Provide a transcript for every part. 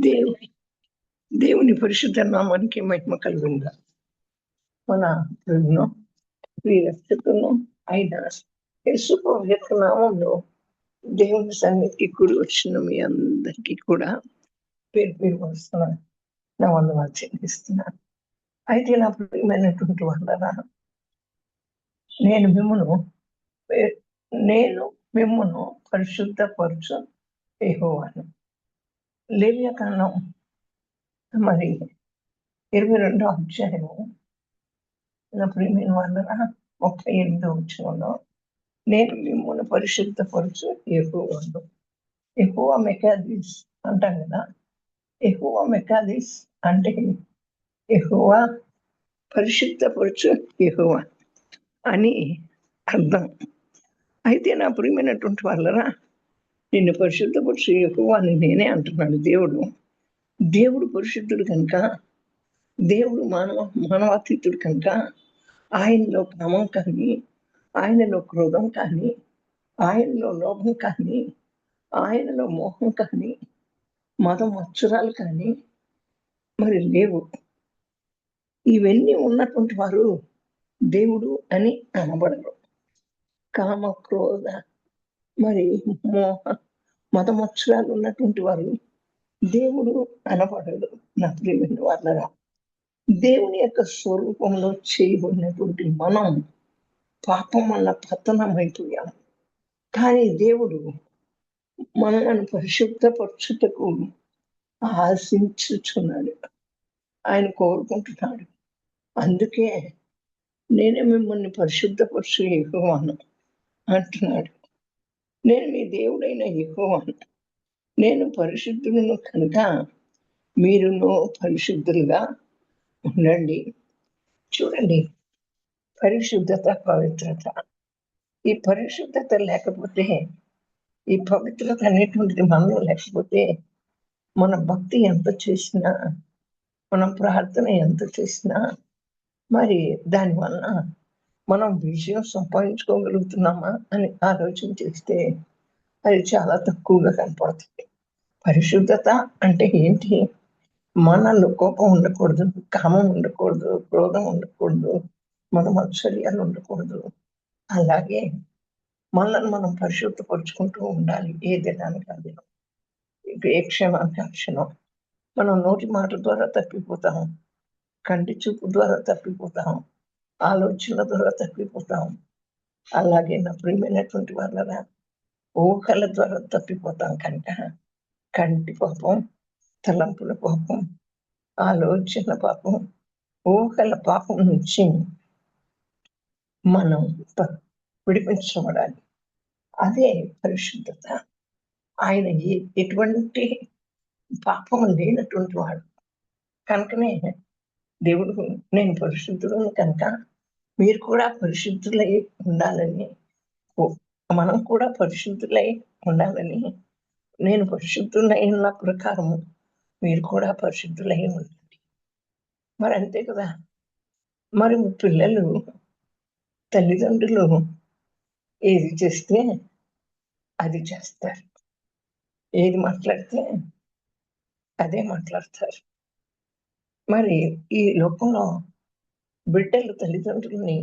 దేవుని దేవుని పరిశుద్ధ నామానికి మహిమ కలుగుందా. మన ప్రభువును రక్షకును అయిన యేసు ప్రభు యొక్క నామంలో దేవుని సన్నిధికి కూడి వచ్చిన మీ అందరికీ కూడా పేరు పేరు వస్తున్నాను, నా వందనాలు చెల్లిస్తున్నాను. అయితే నా ప్రియమైనటువంటి వాళ్ళరా, నేను మిమ్మును పరిశుద్ధపరచు యెహోవాను. లేవియాకాండం మరి 22వ అధ్యాయము నా ప్రియమైన వాళ్ళరా 38వ వచనంలో, నేను మిమ్మల్ని పరిశుద్ధపరచు యెహోవాను. యెహోవా మెకాదిస్ అంటాం కదా. యెహోవా మెకాదిస్ అంటే యెహోవా పరిశుద్ధపరచు యెహోవా అని అర్థం. అయితే నా ప్రియమైనటువంటి వాళ్ళరా, నిన్ను పరిశుద్ధపరచు యెహోవా అని నేనే అంటున్నాడు దేవుడు. దేవుడు పరిశుద్ధుడు కనుక, దేవుడు మానవాతీతుడు కనుక, ఆయనలో కామం కానీ, ఆయనలో క్రోధం కానీ, ఆయనలో లోభం కానీ, ఆయనలో మోహం కానీ, మతం మత్సరాలు కానీ మరి లేవు. ఇవన్నీ ఉన్నటువంటి వారు దేవుడు అని అనబడరు. కామ క్రోధ మరి మోహ మత మత్సరాలు ఉన్నటువంటి వారు దేవుడు అనబడడు. నా ప్రియమైన వాళ్ళరా, దేవుని యొక్క స్వరూపంలో చేయబడినటువంటి మనం పాపం వల్ల పతనమైపోయాం. కానీ దేవుడు మనల్ని పరిశుద్ధపరచుటకు ఆశించుచున్నాడు, ఆయన కోరుకుంటున్నాడు. అందుకే నేనే మిమ్మల్ని పరిశుద్ధపరచు యెహోవాను అంటున్నాడు. నేను మీ దేవుడైన యెహోవాను, నేను పరిశుద్ధులను కనుక మీరును పరిశుద్ధులుగా ఉండండి. చూడండి, పరిశుద్ధత, పవిత్రత. ఈ పరిశుద్ధత లేకపోతే, ఈ పవిత్రత అనేటువంటిది మనలో లేకపోతే, మన భక్తి ఎంత చేసినా, మనం ప్రార్థన ఎంత చేసినా, మరి దానివల్ల మనం విజయం సంపాదించుకోగలుగుతున్నామా అని ఆలోచన చేస్తే అది చాలా తక్కువగా కనపడుతుంది. పరిశుద్ధత అంటే ఏంటి? మనలో కోపం ఉండకూడదు, కామం ఉండకూడదు, క్రోధం ఉండకూడదు, మన మత్సర్యాలు ఉండకూడదు. అలాగే మనల్ని మనం పరిశుద్ధపరుచుకుంటూ ఉండాలి. ఏ దినానికి ఆ దినం, ఏ క్షణానికి ఆ క్షణం. మనం నోటి మాట ద్వారా తప్పిపోతాం, కంటి చూపు ద్వారా తప్పిపోతాం, ఆలోచనల ద్వారా తప్పిపోతాం. అలాగే నా ప్రియమైనటువంటి వాళ్ళరా, ఊహల ద్వారా తప్పిపోతాం కనుక కంటి పాపం, తలంపుల పాపం, ఆలోచన పాపం, ఊహల పాపం నుంచి మనం విడిపించబడాలి. అదే పరిశుద్ధత. ఆయన ఎటువంటి పాపం లేనటువంటి వాడు కనుకనే దేవుడు, నేను పరిశుద్ధులను కనుక మీరు కూడా పరిశుద్ధులై ఉండాలని, మనం కూడా పరిశుద్ధులై ఉండాలని, నేను పరిశుద్ధులై ఉన్న ప్రకారం మీరు కూడా పరిశుద్ధులై ఉండండి. మరి అంతే కదా. మరి పిల్లలు తల్లిదండ్రులు ఏది చేస్తే అది చేస్తారు, ఏది మాట్లాడితే అదే మాట్లాడతారు. మరి ఈ లోకంలో బిడ్డలు తల్లిదండ్రులని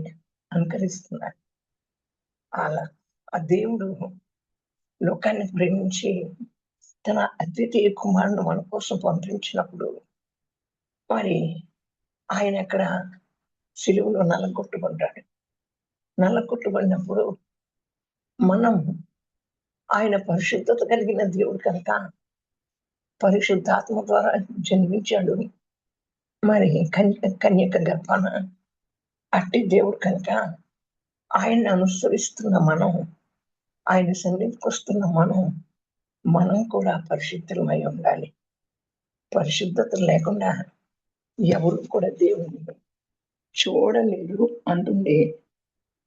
అనుకరిస్తున్నారు. అలా ఆ దేవుడు లోకాన్ని ప్రేమించి తన అద్వితీయ కుమారుని మన కోసం పంపించినప్పుడు, మరి ఆయన అక్కడ సిలువలో నల్లగొట్టబడ్డాడు. నల్లగొట్టబడినప్పుడు మనం, ఆయన పరిశుద్ధత కలిగిన దేవుడు కనుక పరిశుద్ధాత్మ ద్వారా జన్మించాడు. మరి కన్యక గర్భాన అట్టి దేవుడు కనుక ఆయన్ని అనుసరిస్తున్న మనం, ఆయన సన్నిధికి వస్తున్న మనం కూడా పరిశుద్ధులమై ఉండాలి. పరిశుద్ధత లేకుండా ఎవరు కూడా దేవుని చూడలేరు అంటుంది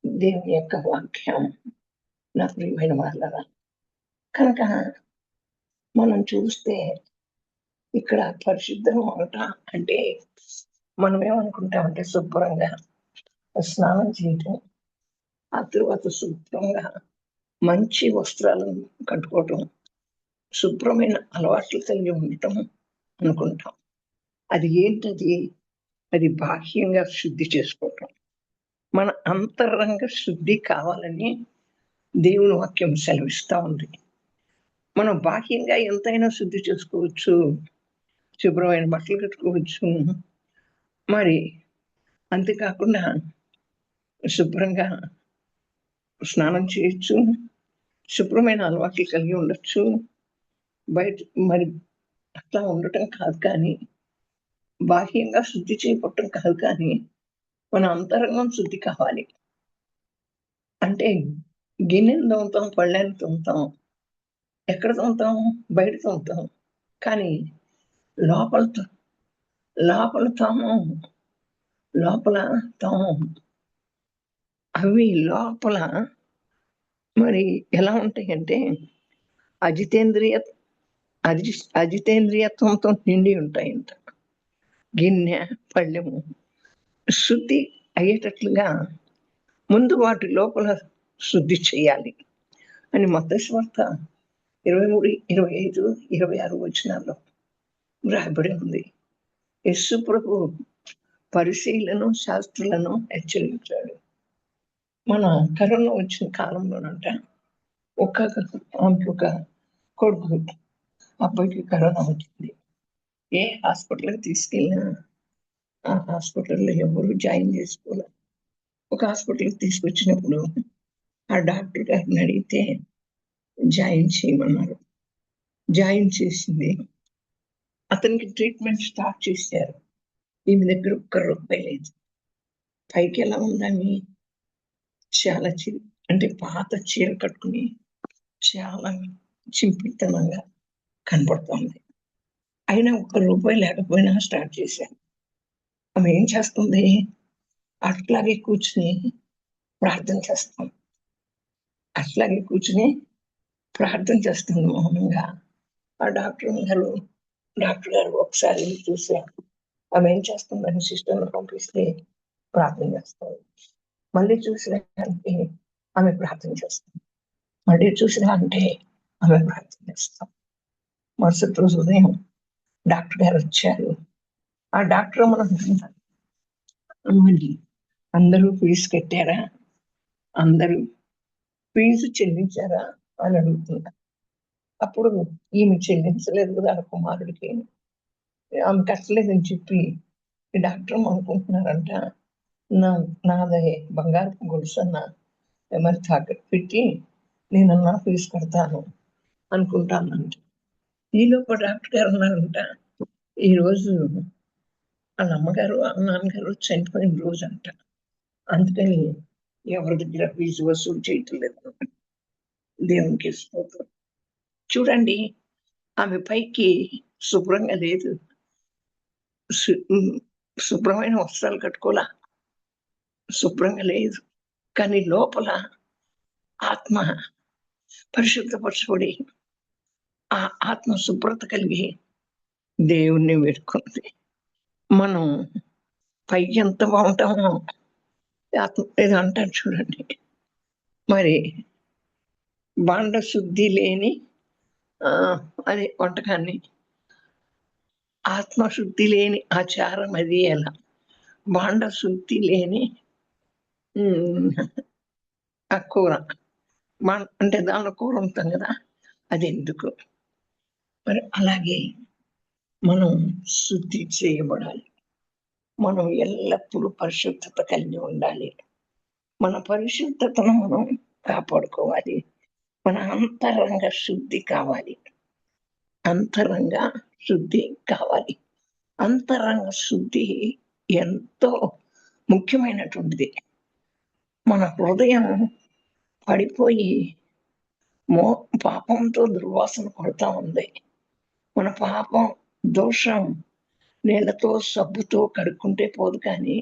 దేవుని యొక్క వాక్యం. నా ప్రియమైన వాళ్ళరా, కనుక మనం చూస్తే ఇక్కడ పరిశుద్ధం అవట అంటే మనం ఏమనుకుంటామంటే శుభ్రంగా స్నానం చేయటం, ఆ తర్వాత శుభ్రంగా మంచి వస్త్రాలను కట్టుకోవటం, శుభ్రమైన అలవాట్లు కలిగి ఉండటం, అనుకుంటాం. అది ఏంటది? అది బాహ్యంగా శుద్ధి చేసుకోవటం. మన అంతరంగ శుద్ధి కావాలని దేవుని వాక్యం సెలవిస్తా ఉంది. మనం బాహ్యంగా ఎంతైనా శుద్ధి చేసుకోవచ్చు. శుభ్రమైన బట్టలు కట్టుకోవచ్చు. మరి అంతేకాకుండా శుభ్రంగా స్నానం చేయొచ్చు. శుభ్రమైన అలవాట్లు కలిగి ఉండొచ్చు. బయట మరి అట్లా ఉండటం కాదు కానీ, బాహ్యంగా శుద్ధి చేయబట్టం కాదు కానీ, మన అంతరంగం శుద్ధి కావాలి. అంటే గిన్నెలు తోముతాం, పళ్ళెలు తోముతాం. ఎక్కడ తోముతాం? బయట తోముతాం. కానీ లోపల లోపల తోమం. లోపల తోమం. అవి లోపల మరి ఎలా ఉంటాయంటే అజితేంద్రియత్వంతో నిండి ఉంటాయంట. గిన్నె, పళ్ళెము శుద్ధి అయ్యేటట్లుగా ముందు వాటి లోపల శుద్ధి చేయాలి అని మత్తయి సువార్త 23, 25, 26 వచనాల్లో రాయబడి ఉంది. యేసు ప్రభు పరిసయ్యులను, శాస్త్రులను హెచ్చరించాడు. మన కరోనా వచ్చిన కాలంలోనంట ఆమెకి ఒక కొడుకు, అబ్బాయికి కరోనా వచ్చింది. ఏ హాస్పిటల్కి తీసుకెళ్ళినా ఆ హాస్పిటల్లో ఎవరు జాయిన్ చేసుకోలే. ఒక హాస్పిటల్కి తీసుకొచ్చినప్పుడు ఆ డాక్టర్ గారిని అడిగితే జాయిన్ చేయమన్నారు. జాయిన్ చేసింది. అతనికి ట్రీట్మెంట్ స్టార్ట్ చేశారు. ఈమె దగ్గర ఒక్క రూపాయి లేదు. పైకి ఎలా ఉందని చాలా అంటే పాత చీర కట్టుకుని చాలా చింపితనంగా కనపడుతోంది. అయినా ఒక్క రూపాయి లేకపోయినా స్టార్ట్ చేశాను. ఆమె ఏం చేస్తుంది? అట్లాగే కూర్చుని ప్రార్థన చేస్తాం. అట్లాగే కూర్చుని ప్రార్థన చేస్తుంది మౌనంగా. ఆ డాక్టర్ గారు ఒకసారి చూశారు. ఆమె ఏం చేస్తుందని సిస్టర్ని పంపిస్తే ప్రార్థన చేస్తారు. మళ్ళీ చూసినా అంటే ఆమె ప్రార్థన చేస్తుంది. మళ్ళీ చూసినా అంటే ఆమె ప్రార్థన చేస్తాం. మరుసటి రోజు ఉదయం డాక్టర్ గారు వచ్చారు. ఆ డాక్టర్ మనం మళ్ళీ అందరూ ఫీజు కట్టారా? అందరూ ఫీజు చెల్లించారా అని అడుగుతున్నారు. అప్పుడు ఈమె చెల్లించలేదు కదా ఆ కుమారుడికి. ఆమె కట్టలేదని చెప్పి డాక్టర్ అనుకుంటున్నారంట నాదే బంగారపు గొలుసన్న మరి తాకట్టు పెట్టి నేనన్నా ఫీజు కడతాను అనుకుంటానంట. ఈలోపు డాక్టర్ గారు ఉన్నారంట, ఈరోజు వాళ్ళ అమ్మగారు నాన్నగారు చనిపోయిన రోజు అంట. అందుకని ఎవరి దగ్గర ఫీజు వసూలు చేయటం లేదు. దేవునికి స్తోత్రం. చూడండి, ఆమె పైకి శుభ్రంగా లేదు, శుభ్రమైన వస్త్రాలు కట్టుకోలా, శుభ్రంగా లేదు. కానీ లోపల ఆత్మ పరిశుద్ధపరచబడి ఆ ఆత్మ శుభ్రత కలిగి దేవుణ్ణి వేడుకుంది. మనం పై ఎంత బాగుంటామో ఆత్మ ఏదో అంటారు చూడండి, మరి బాండ శుద్ధి లేని అదే వంటకాన్ని ఆత్మశుద్ధి లేని ఆచారం అది ఎలా, బాండ శుద్ధి లేని ఆ కూర అంటే దానిలో కూర ఉంటాం కదా, అది ఎందుకు? మరి అలాగే మనం శుద్ధి చేయబడాలి. మనం ఎల్లప్పుడూ పరిశుద్ధత కలిగి ఉండాలి. మన పరిశుద్ధతను మనం కాపాడుకోవాలి. మన అంతరంగ శుద్ధి కావాలి. అంతరంగ శుద్ధి కావాలి. అంతరంగ శుద్ధి ఎంతో ముఖ్యమైనటువంటిది. మన హృదయం పడిపోయి పాపంతో దుర్వాసన కొడతా ఉంది. మన పాపం దోషం నీళ్లతో సబ్బుతో కడుక్కుంటే పోదు. కానీ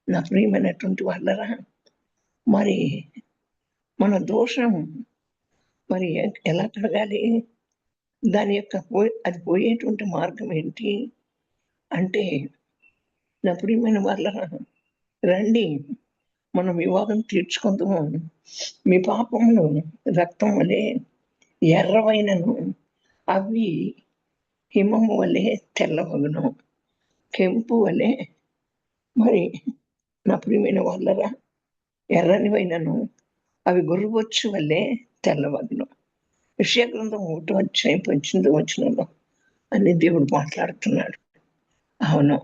నా ప్రియమైనటువంటి వాళ్ళరా, మరి మన దోషం మరి ఎలా కడగాలి? దాని యొక్క అది పోయేటువంటి మార్గం ఏంటి అంటే, నా ప్రియమైన వాళ్ళరా రండి, మనం వివాదం తీర్చుకుందాము. మీ పాపములు రక్తం వలె ఎర్రవైనను అవి హిమము వలె తెల్లవగును, కెంపు వలె మరి నా ప్రియమైన వాళ్ళరా ఎర్రనివైనను అవి గొర్రెబొచ్చు వల్లే తెల్లవగును. యెషయా గ్రంథం 1వ అధ్యాయం 18వ వచనంలో అని దేవుడు మాట్లాడుతున్నాడు. అవును,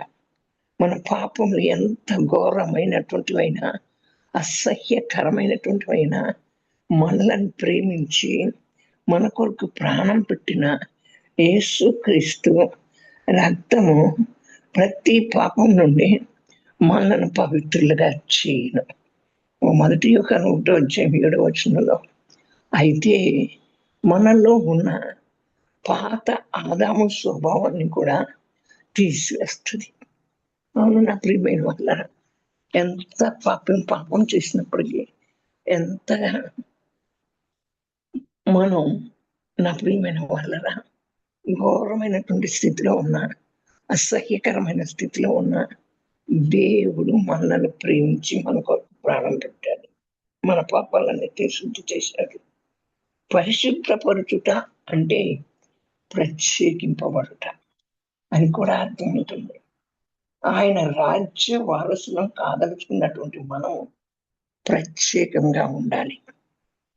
మన పాపములు ఎంత ఘోరమైనటువంటివైనా, అసహ్యకరమైనటువంటివైనా, మనలను ప్రేమించి మన కొరకు ప్రాణం పెట్టిన యేసుక్రీస్తు రక్తము ప్రతి పాపం నుండి మనలను పవిత్రులుగా చేయను. మొదటి యోహాను 1వ అధ్యాయం 7వ వచనంలో అయితే మనలో ఉన్న పాత ఆదాము స్వభావాన్ని కూడా తీసివేస్తుంది. అవును నా ప్రియమైన వల్ల ఎంత పాపం చేసినప్పటికీ, ఎంతగా మనం నా ప్రియమైన వాళ్ళరా ఘోరమైనటువంటి స్థితిలో ఉన్న, అసహ్యకరమైన స్థితిలో ఉన్న దేవుడు మనల్ని ప్రేమించి మన కొరకు ప్రాణం పెట్టాడు. మన పాపాలన్నిటినీ శుద్ధి చేశాడు. పరిశుభ్రపరచుట అంటే ప్రత్యేకింపబడుట అని కూడా అర్థం ఉంటుంది. ఆయన రాజ్య వారసులం కాదలుచుకున్నటువంటి మనం ప్రత్యేకంగా ఉండాలి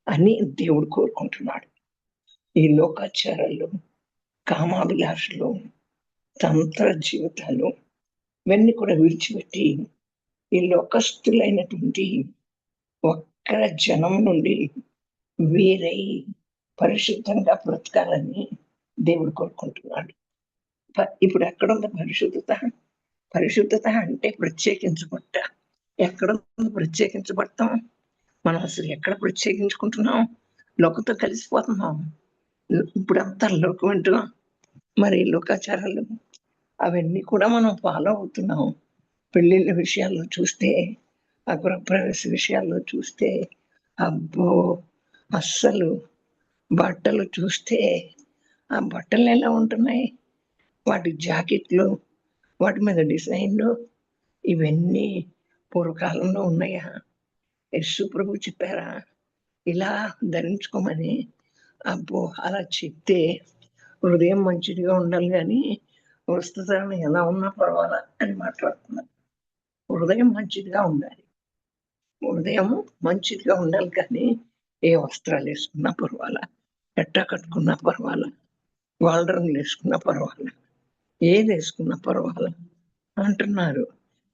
అని దేవుడు కోరుకుంటున్నాడు. ఈ లోకాచారాలు, కామాభిలాషలు, తంత్ర జీవితాలు ఇవన్నీ కూడా విడిచిపెట్టి ఈ లోకస్తులైనటువంటి ఒక్క జనం నుండి వేరై పరిశుద్ధంగా బ్రతకాలని దేవుడు కోరుకుంటున్నాడు. ఇప్పుడు ఎక్కడుంది పరిశుద్ధత? పరిశుద్ధత అంటే ప్రత్యేకించబట్ట. ఎక్కడ ప్రత్యేకించబడతాం? మనం అసలు ఎక్కడ ప్రత్యేకించుకుంటున్నాం? లోకంతో కలిసిపోతున్నాం. ఇప్పుడంతా లోకం అంటున్నాం. మరి లోకాచారాలు అవన్నీ కూడా మనం ఫాలో అవుతున్నాం. పెళ్ళిళ్ళ విషయాల్లో చూస్తే, ఆ గృహప్రవేశ విషయాల్లో చూస్తే, అబ్బో అస్సలు బట్టలు చూస్తే ఆ బట్టలు ఎలా ఉంటున్నాయి, వాటి జాకెట్లు, వాటి మీద డిజైన్లు ఇవన్నీ పూర్వకాలంలో ఉన్నాయా? యేసు ప్రభు చెప్పారా ఇలా ధరించుకోమని? అబ్బో అలా చెప్తే హృదయం మంచిదిగా ఉండాలి కానీ వస్త్రధారణ ఎలా ఉన్నా పర్వాలా అని మాట్లాడుతున్నారు. హృదయం మంచిదిగా ఉండాలి, హృదయం మంచిదిగా ఉండాలి కానీ ఏ వస్త్రాలు వేసుకున్నా పర్వాలా, ఎట్టా కట్టుకున్నా పర్వాలా, వాళ్ళ రంగులు వేసుకున్నా పర్వాలా, ఏది వేసుకున్నా పర్వాలా అంటున్నారు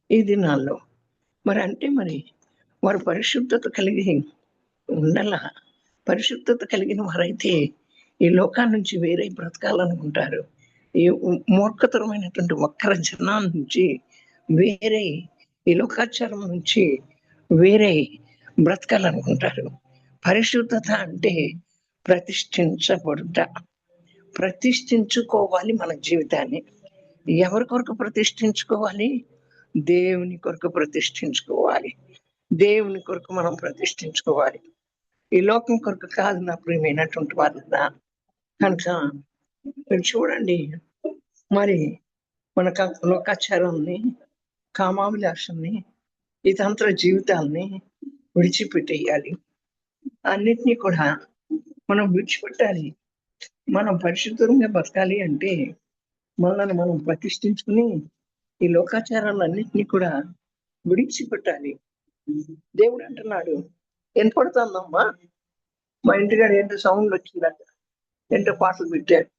ఈ దినాల్లో. మరి అంటే మరి వారు పరిశుద్ధత కలిగి ఉండాల. పరిశుద్ధత కలిగిన వారైతే ఈ లోకాల నుంచి వేరే బ్రతకాలనుకుంటారు. ఈ మూర్ఖతరమైనటువంటి వక్ర జనాల నుంచి వేరే, ఈ లోకాచారం నుంచి వేరే బ్రతకాలనుకుంటారు. పరిశుద్ధత అంటే ప్రతిష్ఠించబడుట. ప్రతిష్ఠించుకోవాలి మన జీవితాన్ని. ఎవరి కొరకు ప్రతిష్ఠించుకోవాలి? దేవుని కొరకు ప్రతిష్ఠించుకోవాలి. దేవుని కొరకు మనం ప్రతిష్ఠించుకోవాలి. ఈ లోకం కొరకు కాదు నా ప్రియమైనటువంటి వాళ్ళ. కనుక మీరు చూడండి, మరి మన లోకాచారాన్ని, కామాభిలాషల్ని, ఈ తంత్ర జీవితాల్ని విడిచిపెట్టేయాలి. అన్నిటినీ కూడా మనం విడిచిపెట్టాలి. మనం పరిశుద్ధంగా బతకాలి అంటే మనల్ని మనం ప్రతిష్ఠించుకుని ఈ లోకాచారాలన్నింటినీ కూడా విడిచిపెట్టాలి. దేవుడు అంటున్నాడు, ఎంత పడుతుందమ్మా? మా ఇంటికాడ ఏంటో సౌండ్ వచ్చిందట, ఏంటో పాటలు పెట్టాడు.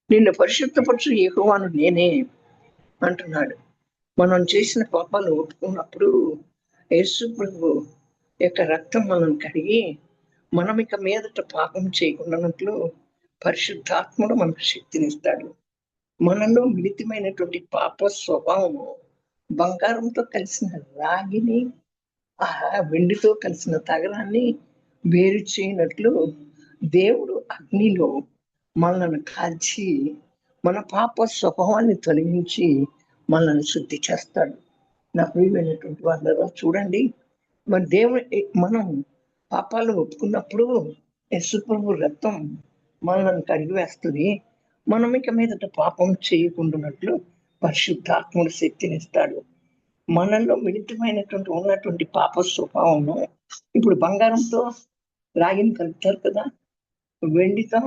నిన్ను పరిశుద్ధపరచు యెహోవాను నేనే అంటున్నాడు. మనం చేసిన పాపాలు ఒప్పుకున్నప్పుడు యేసు ప్రభు యొక్క రక్తం మనం కడిగి మనం ఇక మీదట పాపం చేయకుండానట్లు పరిశుద్ధాత్ముడు మనకు శక్తినిస్తాడు. మనలో మిళితమైనటువంటి పాప స్వభావము బంగారంతో కలిసిన రాగిని, ఆ వెండితో కలిసిన తగరాన్ని వేరు చేయనట్లు దేవుడు అగ్నిలో మనల్ని కాల్చి మన పాప స్వభావాన్ని తొలగించి మనల్ని శుద్ధి చేస్తాడు. నా ప్రియమైనటువంటి వాళ్ళ చూడండి, మన దేవుడు మనం పాపాలు ఒప్పుకున్నప్పుడు యేసు ప్రభు రక్తం మనల్ని కడిగి వేస్తుంది. మనం ఇక మీదట పాపం చేయకుండానట్లు పరిశుద్ధాత్ముడు శక్తినిస్తాడు. మనలో మిళితమైనటువంటి ఉన్నటువంటి పాప స్వభావము, ఇప్పుడు బంగారంతో రాగిని కలుపుతారు కదా, వెండితో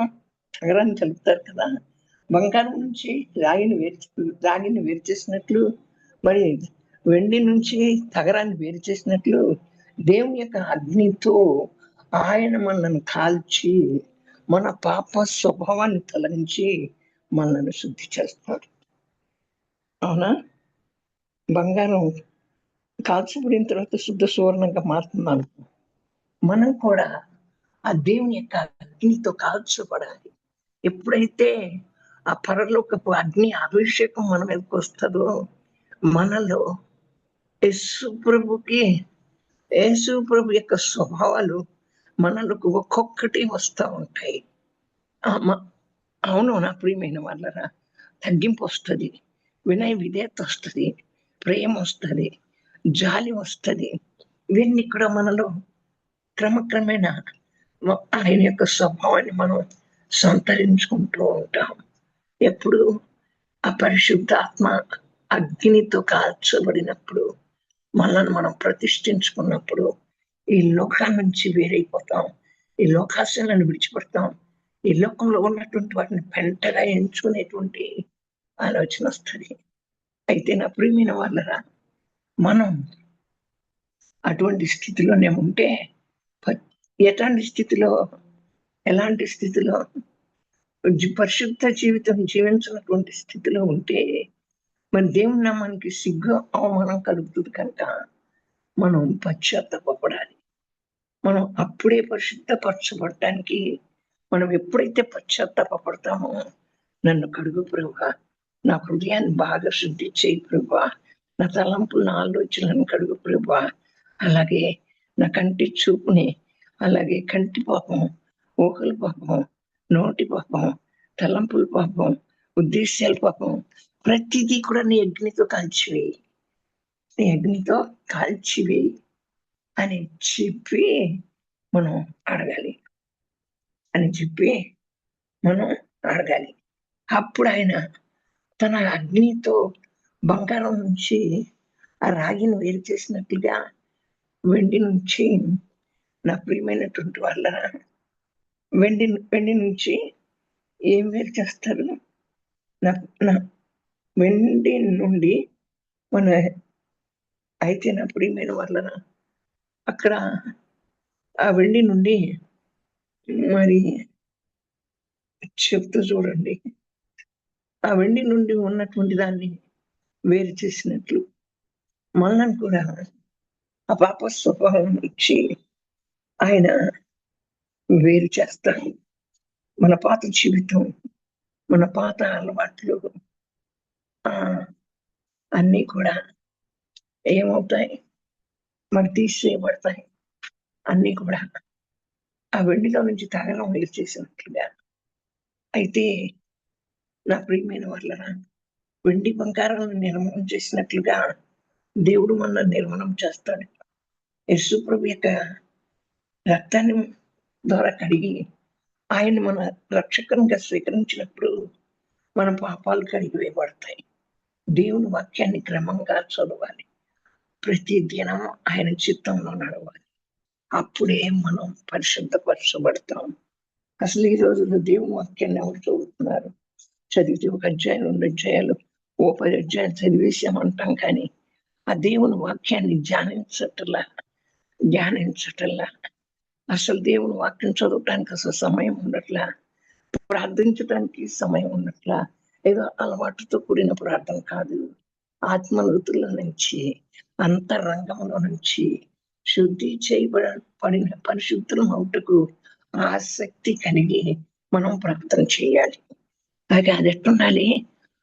తగరాన్ని కలుపుతారు కదా, బంగారం నుంచి రాగిని వేరు చేసినట్లు, మరి వెండి నుంచి తగరాన్ని వేరు చేసినట్లు, దేవుని యొక్క అగ్నితో ఆయన మనల్ని కాల్చి మన పాప స్వభావాన్ని తొలగించి మనల్ని శుద్ధి చేస్తాడు. అవునా? బంగారం కాల్చబడిన తర్వాత శుద్ధ సువర్ణంగా మారుతున్నాను. మనం కూడా ఆ దేవుని యొక్క అగ్నితో కాల్చబడాలి. ఎప్పుడైతే ఆ పరలోకపు అగ్ని అభిషేకం మన మీదకి వస్తుందో, మనలో యేసు ప్రభు యొక్క స్వభావాలు మనలకు ఒక్కొక్కటి వస్తూ ఉంటాయి. అవును నా ప్రియమైన వాళ్ళరా, తగ్గింపు వస్తుంది, వినయ విధేయత వస్తుంది, ప్రేమ వస్తుంది, జాలి వస్తుంది. ఇవన్నీ కూడా మనలో క్రమక్రమేణా ఆయన యొక్క స్వభావాన్ని మనం సంతరించుకుంటూ ఉంటాం. ఎప్పుడు ఆ పరిశుద్ధాత్మ అగ్నితో కాల్చబడినప్పుడు, మనల్ని మనం ప్రతిష్ఠించుకున్నప్పుడు ఈ లోకాల నుంచి వేరైపోతాం, ఈ లోకాశలను విడిచిపెడతాం, ఈ లోకంలో ఉన్నటువంటి వాటిని పెంటగా ఎంచుకునేటువంటి ఆలోచన వస్తుంది. అయితే నా ప్రియమైన వాళ్ళరా, మనం అటువంటి స్థితిలోనే ఉంటే, ఎలాంటి స్థితిలో పరిశుద్ధ జీవితం జీవించినటువంటి స్థితిలో ఉంటే మన దేవుని నామానికి సిగ్గు అవమానం కలుగుతుంది. కనుక మనం పశ్చాత్తాపడాలి. మనం అప్పుడే పరిశుద్ధపరచబడటానికి మనం ఎప్పుడైతే పశ్చాత్తాపడతామో, నన్ను కడుగు ప్రభువా, నా హృదయాన్ని బాగా శుద్ధి చేయి ప్రభువా, నా తలంపులు నా ఆలోచనలను కడుగు ప్రభువా, అలాగే నా కంటి చూపుని, అలాగే కంటి పాపం, ఊహల పాపం, నోటి పాపం, తలంపుల పాపం, ఉద్దేశాల పాపం, ప్రతిదీ కూడా నీ అగ్నితో కాల్చివేయి, నీ అగ్నితో కాల్చివేయి అని చెప్పి మనం అడగాలి. అప్పుడు ఆయన తన అగ్నితో బంగారం నుంచి ఆ రాగిని వేరు చేసినట్లుగా వెండి నుంచి, నా ప్రియమైనటువంటి వాళ్ళ, వెండి నుంచి ఏం వేరు చేస్తారు? నా వెండి నుండి మన అయితే నా ప్రియమైన వాళ్ళ, అక్కడ ఆ వెండి నుండి మరి చెప్తూ చూడండి, ఆ వెండి నుండి ఉన్నటువంటి దాన్ని వేరు చేసినట్లు మనల్ని కూడా ఆ పాప స్వభావం నుంచి ఆయన వేరు చేస్తాడు. మన పాత జీవితం, మన పాత అలవాట్లు అన్నీ కూడా ఏమవుతాయి? మరి తీసేయబడతాయి. అన్నీ కూడా ఆ వెండిలో నుంచి తగరం వేరు చేసినట్లుగా. అయితే నా ప్రియమైన వాళ్ళ, వెండి బంగారాలను నిర్మాణం చేసినట్లుగా దేవుడు మనల్ని నిర్మాణం చేస్తాడు. యేసు ప్రభు యొక్క రక్తాన్ని ద్వారా కడిగి ఆయన మన రక్షకునిగా స్వీకరించినప్పుడు మన పాపాలు కడిగి వేయబడతాయి. దేవుని వాక్యాన్ని క్రమంగా చదవాలి, ప్రతి దినం ఆయన చిత్తంలో నడవాలి. అప్పుడే మనం పరిశుద్ధపరచబడతాం. అసలు ఈ రోజుల్లో దేవుని వాక్యాన్ని ఎవరు చదువుతున్నారు? చదివితే 1 అధ్యాయం 2 అధ్యాయాలు 10 అధ్యాయాలు చదివేసామంటాం, కానీ ఆ దేవుని వాక్యాన్ని ధ్యానించటల్లా, అసలు దేవుని వాక్యం చదవటానికి అసలు సమయం ఉండట్లా, ప్రార్థించడానికి సమయం ఉండట్లా. ఏదో అలవాటుతో కూడిన ప్రార్థన కాదు, ఆత్మలోతుల నుంచి, అంతరంగంలో నుంచి శుద్ధి చేయబడిన పరిశుద్ధులం అవుటకు ఆసక్తి కలిగి మనం ప్రార్థన చేయాలి. అలాగే అది ఎట్టుండాలి?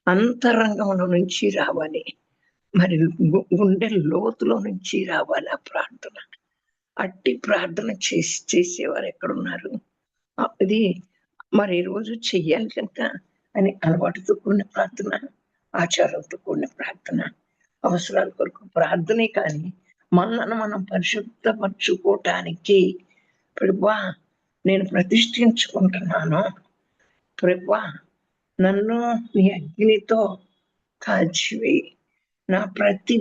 అంతరంగంలో నుంచి రావాలి, మరి గుండె లోతులో నుంచి రావాలి ఆ ప్రార్థన. అట్టి ప్రార్థన చేసేవారు ఎక్కడున్నారు? అది మరి రోజు చెయ్యాలి కనుక అని అలవాటుతో కూడిన ప్రార్థన, ఆచారంతో కూడిన ప్రార్థన, అవసరాల కొరకు ప్రార్థనే. కానీ మనల్ని మనం పరిశుద్ధపరచుకోవటానికి, ప్రభువా నేను ప్రతిష్ఠించుకుంటున్నాను, ప్రభువా నన్ను నీ అగ్నితో కాల్చివేయి, నా ప్రతి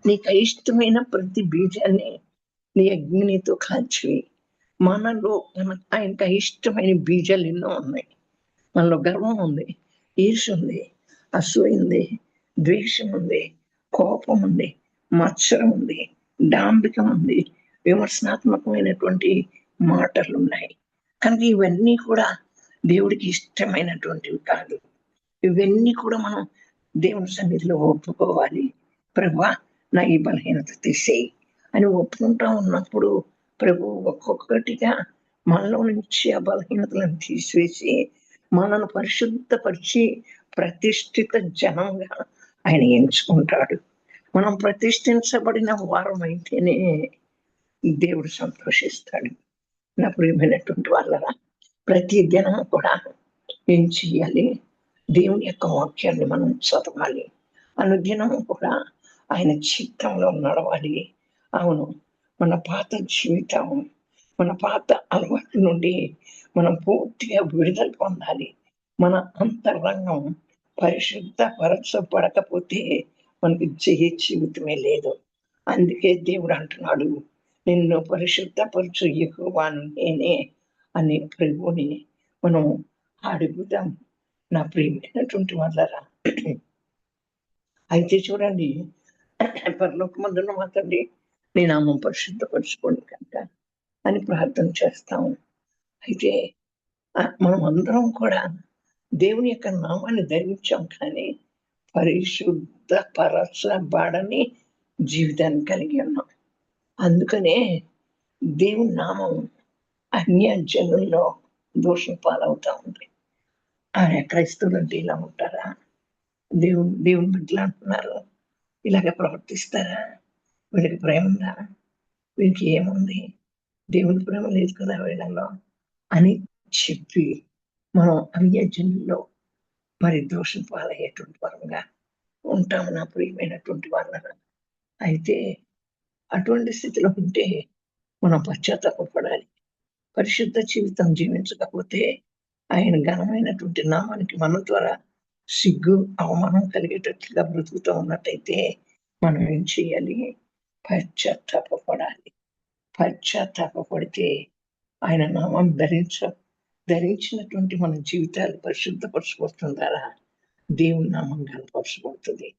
నీకు ఇష్టమైన ప్రతి బీజాన్ని నీ అగ్నితో కాల్చివేయి. మనలో ఆయనకు ఇష్టమైన బీజాలు ఎన్నో ఉన్నాయి. మనలో గర్వం ఉంది, ఈర్ష్య ఉంది, అసూయ ఉంది, ద్వేషం ఉంది, కోపం ఉంది, మత్సరం ఉంది, డాంబికం ఉంది, విమర్శనాత్మకమైనటువంటి మాటలు ఉన్నాయి. కనుక ఇవన్నీ కూడా దేవుడికి ఇష్టమైనటువంటివి కాదు. ఇవన్నీ కూడా మనం దేవుని సన్నిధిలో ఒప్పుకోవాలి. ప్రభువా, నా ఈ బలహీనత తీసేయి అని ఒప్పుకుంటా ఉన్నప్పుడు ప్రభు ఒక్కొక్కటిగా మనలో నుంచి ఆ బలహీనతలను తీసివేసి మనను పరిశుద్ధపరిచి ప్రతిష్ఠిత జనంగా ఆయన ఎంచుకుంటాడు. మనం ప్రతిష్ఠించబడిన వారం అయితేనే దేవుడు సంతోషిస్తాడు. నా ప్రియమైనటువంటి వాళ్ళరా, ప్రతి దినం కూడా ఏం చెయ్యాలి? దేవుని యొక్క వాక్యాన్ని మనం చదవాలి. అనుదినం కూడా ఆయన చిత్తంలో నడవాలి. అవును, మన పాత జీవితం, మన పాత అలవాటు నుండి మనం పూర్తిగా విడుదల పొందాలి. మన అంతరంగం పరిశుద్ధపరచబడకపోతే మనకి జయ జీవితమే లేదు. అందుకే దేవుడు అంటున్నాడు, నిన్ను పరిశుద్ధపరచు యెహోవాను నేనే అనే ప్రభువుని మనం అడుగుదాం. నా ప్రియమైనటువంటి వాళ్ళరా, అయితే చూడండి, పరలోకమందున్న మా తండ్రి, నీ నామం పరిశుద్ధపరచుకోండి కనుక అని ప్రార్థన చేస్తాము. అయితే మనం అందరం కూడా దేవుని యొక్క నామాన్ని ధరించాం, కానీ పరిశుద్ధపరచబడని జీవితాన్ని కలిగి ఉన్నాం. అందుకనే దేవుని నామం అన్య జనుల్లో దోషం పాలవుతా ఉంది. ఆయన క్రైస్తవులు అంటే ఇలా ఉంటారా? దేవుని బిడ్డలు అంటున్నారు, ఇలాగ ప్రవర్తిస్తారా? వీళ్ళకి ప్రేమ ఉందా? వీళ్ళకి ఏముంది? దేవుని ప్రేమ లేదు కదా వీళ్ళలో అని చెప్పి మనం అన్యజనుల్లో మరి దోషం పాలయ్యేటువంటి పరంగా ఉంటాము. నా ప్రియమైనటువంటి వాళ్ళ, అయితే అటువంటి స్థితిలో ఉంటే మనం పశ్చాత్తాపడాలి. పరిశుద్ధ జీవితం జీవించకపోతే ఆయన ఘనమైనటువంటి నామానికి మన ద్వారా సిగ్గు, అవమానం కలిగేటట్లుగా బ్రతుకుతూ ఉన్నట్టయితే మనం ఏం చేయాలి? పశ్చాత్తాపడాలి. పశ్చాత్తాపడితే ఆయన నామం ధరించినటువంటి మన జీవితాలు పరిశుద్ధపరచబడుతుంది ద్వారా దేవుని నామం కనపరచబడుతుంది.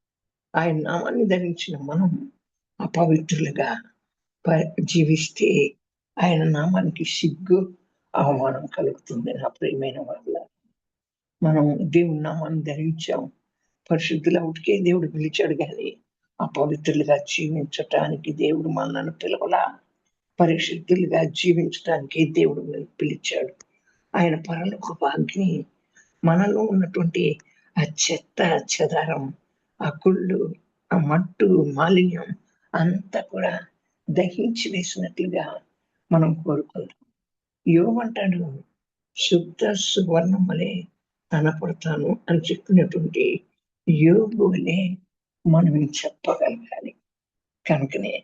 ఆయన నామాన్ని ధరించిన మనం అపవిత్రులుగా జీవిస్తే ఆయన నామానికి సిగ్గు, అవమానం కలుగుతుంది. నా ప్రియమైన వాళ్ళ, మనం దేవుని నామాన్ని ధరించాం, పరిశుద్ధులవుటికే దేవుడు పిలిచాడు, కానీ అపవిత్రులుగా జీవించటానికి దేవుడు మనల్ని పిలవలా. పరిశుద్ధులుగా జీవించడానికి దేవుడు పిలిచాడు. ఆయన పరలోకపు అగ్ని మనలో ఉన్నటువంటి ఆ చెత్త చెదారం, ఆ కుళ్ళు, ఆ మట్టు, మాలిన్యం అంతా కూడా దహించి వేసినట్లుగా మనం కోరుకుందాం. యోవంటాడు, శుద్ధ సువర్ణం వలె కనపడతాను అని చెప్పినటువంటి యోబు వలె మనం చెప్పగలగాలి. కనుకనే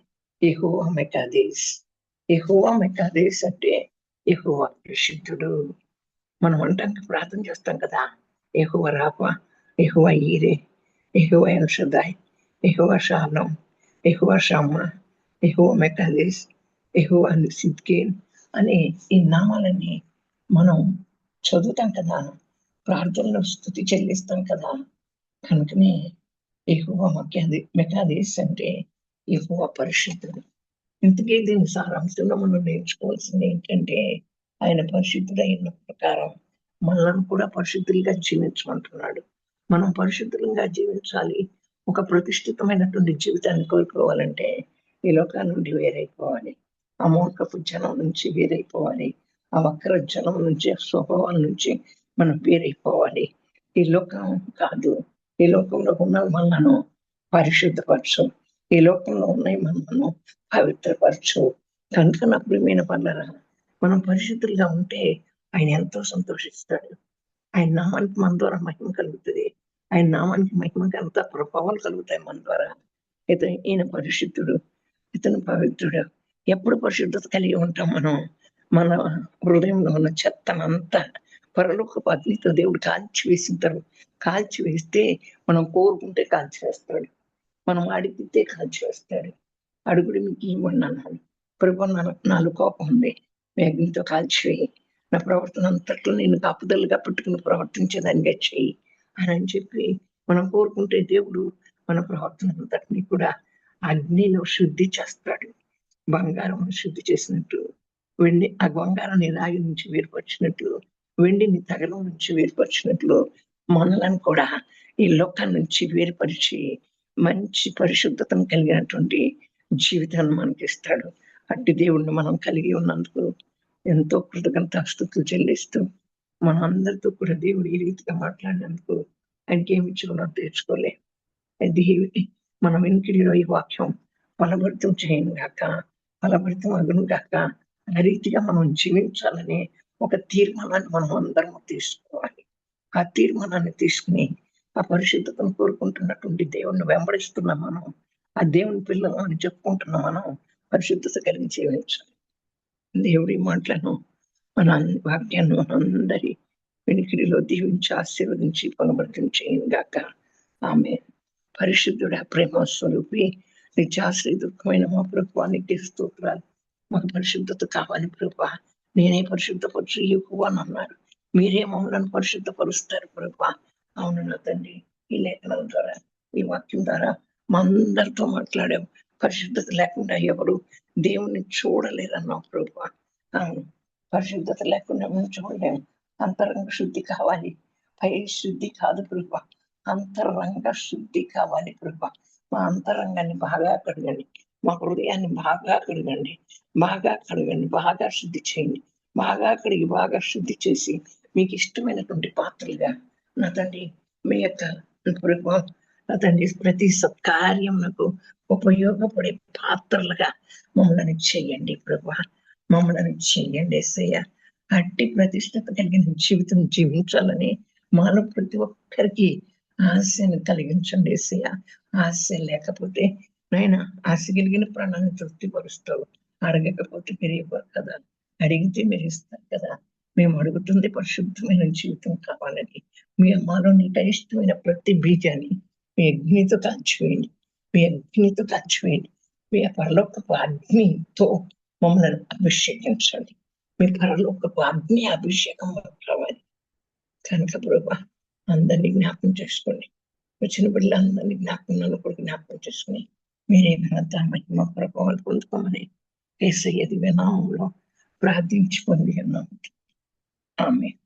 యెహోవా మెకాదేశ్, యెహోవా మెకాదేశ్ అంటే యెహోవా పరిశుద్ధుడు. మనం అంటానికి ప్రార్థన చేస్తాం కదా, యెహోవా రాఫా, యెహోవా ఈరే, యెహోవా ఎల్ షదాయ్, యెహోవా షాలోం, యెహోవా షమ్మా, యెహోవా మెకాదేశ్, యెహోవా సిద్కేన్ అనే ఈ నామాలని మనం చదువుతాం కదా, ప్రార్థనలో స్తుతి చెల్లిస్తాం కదా. కనుకనే యెహోవా మెకాదేశ్ అంటే యెహోవా పరిశుద్ధుడు. ఇంతకీ దీని సారాంశంలో మనం నేర్చుకోవాల్సింది ఏంటంటే, ఆయన పరిశుద్ధుడైన ప్రకారం మనల్ని కూడా పరిశుద్ధులుగా జీవించమంటున్నాడు. మనం పరిశుద్ధులుగా జీవించాలి. ఒక ప్రతిష్ఠితమైనటువంటి జీవితాన్ని కోరుకోవాలంటే ఈ లోకాల నుండి వేరైపోవాలి. ఆ మూర్ఖపు జనం నుంచి వేరైపోవాలి. ఆ వక్ర జనం నుంచి, ఆ స్వభావాల నుంచి మనం వేరైపోవాలి. ఈ లోకం కాదు, ఈ లోకంలో ఉన్న మనలను పరిశుద్ధపరచు, ఈ లోకంలో ఉన్నాయి మనలను పవిత్రపరచు. కనుక నా ప్రియమైన పనులరా, మనం పరిశుద్ధులుగా ఉంటే ఆయన ఎంతో సంతోషిస్తాడు. ఆయన నామానికి మన ద్వారా మహిమ కలుగుతుంది. ఆయన నామానికి మహిమ కలుగుతా, ప్రభావాలు కలుగుతాయి మన ద్వారా. ఈయన పరిశుద్ధుడు, ఇతను పవిత్రుడు. ఎప్పుడు పరిశుద్ధత కలిగి ఉంటాం మనం? మన హృదయంలో ఉన్న చెత్తనంతా పరలోకపు అగ్నితో దేవుడు కాల్చి వేస్తే మనం కోరుకుంటే కాల్చివేస్తాడు, మనం అడిగితే కాల్చివేస్తాడు. అడుగుడు మీకు ఇవ్వండి అన్నాడు. ప్రభు, నాలో కోపం ఉంది, అగ్నితో కాల్చివేయి, నా ప్రవర్తన అంతట్లో నేను కాపుదలుగా పెట్టుకుని ప్రవర్తించేదానిగా చెయ్యి అని చెప్పి మనం కోరుకుంటే దేవుడు మన ప్రవర్తన అంతటినీ కూడా అగ్నిలో శుద్ధి చేస్తాడు. బంగారం శుద్ధి చేసినట్టు, వెండి ఆ బంగారాన్ని రాయి నుంచి వేరుపరిచినట్లు, వెండిని తగరం నుంచి వేరుపరిచినట్లు, మనలను కూడా ఈ లోకం నుంచి వేరుపరిచి మంచి పరిశుద్ధతను కలిగినటువంటి జీవితాన్ని మనకిస్తాడు. అట్టి దేవుణ్ణి మనం కలిగి ఉన్నందుకు ఎంతో కృతజ్ఞతాస్తుతులు చెల్లిస్తూ, మనందరితో కూడా దేవుడు ఈ రీతిగా మాట్లాడినందుకు ఆయనకేమి ఇచ్చుకున్నా తెచ్చుకోలే. దేవుడి మన వెనుకడిలో ఈ వాక్యం ఫలభరితం చేయను గాక, ఫలభరితం అగును గాక. ఆ రీతిగా మనం జీవించాలని ఒక తీర్మానాన్ని మనం అందరం తీసుకోవాలి. ఆ తీర్మానాన్ని తీసుకుని ఆ పరిశుద్ధతను కోరుకుంటున్నటువంటి దేవుణ్ణి వెంబడిస్తున్న మనం, ఆ దేవుని పిల్లలు అని చెప్పుకుంటున్న మనం పరిశుద్ధత కలిగి జీవించాలి. దేవుడి మాటలను మన వాక్యాన్ని మనందరి వెనుకడిలో దీవించి ఆశీర్వదించి ఫలభరితం చేయను గాక. ఆమె పరిశుద్ధుడ, ప్రేమ స్వరూపి, నిత్యాశ్రయ మా ప్రభుత్వానికి స్తోత్రాలు. మాకు పరిశుద్ధత కావాలి ప్రభా. నేనే పరిశుద్ధపరచు యెహోవా అని అన్నారు. మీరే మమ్మల్ని పరిశుద్ధపరుస్తారు ప్రభా. అవును నా తండ్రి, ఈ లేఖనాల ద్వారా, ఈ వాక్యం ద్వారా మా అందరితో మాట్లాడాం. పరిశుద్ధత లేకుండా ఎవరు దేవుణ్ణి చూడలేరన్నావు ప్రభా. అవును, పరిశుద్ధత లేకుండా మేము చూడలేము. అంతరంగ శుద్ధి కావాలి, పై శుద్ధి కాదు ప్రభా. అంతరంగ శుద్ధి కావాలి ప్రభా. మా అంతరంగాన్ని బాగా కడగండి, మా హృదయాన్ని బాగా కడగండి, బాగా శుద్ధి చేయండి. బాగా కడిగి బాగా శుద్ధి చేసి మీకు ఇష్టమైనటువంటి పాత్రలుగా నా తండ్రి మీ యొక్క ప్రభా, నా తండ్రి ప్రతి సత్కార్యమునకు ఉపయోగపడే పాత్రలుగా మమ్మల్ని చెయ్యండి ప్రభా. మమ్మల్ని చెయ్యండి యేసయ్య. అట్టి ప్రతిష్టత కలిగిన జీవితం జీవించాలని మాలో ప్రతి ఒక్కరికి ఆశను కలిగించండి యేసయ్య. ఆశ లేకపోతే నాయన, ఆశ కలిగిన ప్రాణాన్ని తృప్తిపరుస్తావు. అడగకపోతే మీరు ఇవ్వరు కదా, అడిగితే మీరు ఇస్తారు కదా. మేము అడుగుతుంది పరిశుద్ధమైన జీవితం కావాలని. మీ మాలో నీకు ఇష్టమైన ప్రతి బీజాన్ని మీ అగ్నితో కాల్చివేయండి, మీ అగ్నితో కాల్చివేయండి. మీ పరలోకపు అగ్నితో మమ్మల్ని అభిషేకించండి. మీ పరలోకపు అగ్ని అభిషేకం కావాలి కనుక ప్రభా, అందరినీ జ్ఞాపకం చేసుకోండి. వచ్చిన బిడ్డలందరినీ నన్ను కూడా జ్ఞాపకం చేసుకుని మీరే ఘనత మహిమ ప్రభావాలు పొందుకోమని యేసయ్య దివ్య నామములో ప్రార్థించి పొంది ఉన్నాము. ఆమేన్.